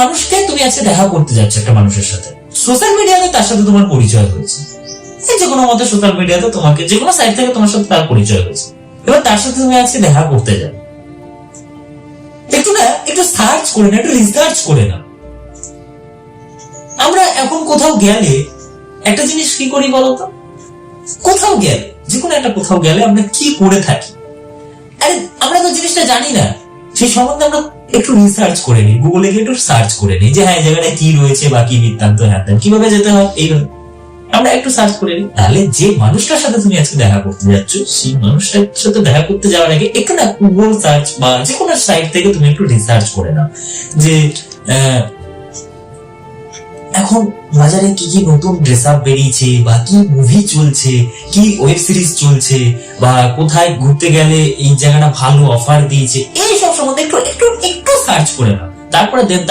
মানুষকে তুমি আজকে দেখা করতে যাচ্ছ, একটা মানুষের সাথে সোশ্যাল মিডিয়াতে তার সাথে তোমার পরিচয় হয়েছে, যে কোনো মতে সোশ্যাল মিডিয়াতে তোমাকে যে কোনো সাইট থেকে তোমার সাথে তার পরিচয় হয়েছে। এবার তার সাথে তুমি আজকে দেখা করতে যাও, একটু সার্চ করে না, একটু রিসার্চ করে না। আমরা এখন কোথাও গেলে একটা জিনিস কি করি বলতো, কোথাও গেলে, যে কোনো একটা কোথাও গেলে আমরা কি করে থাকি, আরে আমরা তো জিনিসটা জানি না, সেই সম্বন্ধে আমরা একটু রিসার্চ করে নিই, গুগলে গিয়ে একটু সার্চ করে নিই যে হ্যাঁ জায়গাটা কি রয়েছে বা কি বৃত্তান্ত, হ্যাঁ কিভাবে যেতে হয়, এইভাবে আমরা একটু সার্চ করে নিই। তাহলে যে মানুষটার সাথে তুমি আজকে দেখা করতে যাচ্ছ, সেই মানুষটার সাথে দেখা করতে যাওয়ার আগে একটু না গুগল সার্চ বা যে কোনো সাইট থেকে তুমি একটু রিসার্চ করে নাও যে এখন বাজারে কি কি নতুন ড্রেস আপ বেরিয়েছে, বা কি মুভি চলছে, কি ওয়েব সিরিজ চলছে, বা কোথায় ঘুরতে গেলে এই জায়গাটা ভালো অফার দিয়েছে, এই সব সম্বন্ধে একটু একটু একটু সার্চ করে নাও। তারপরে দেন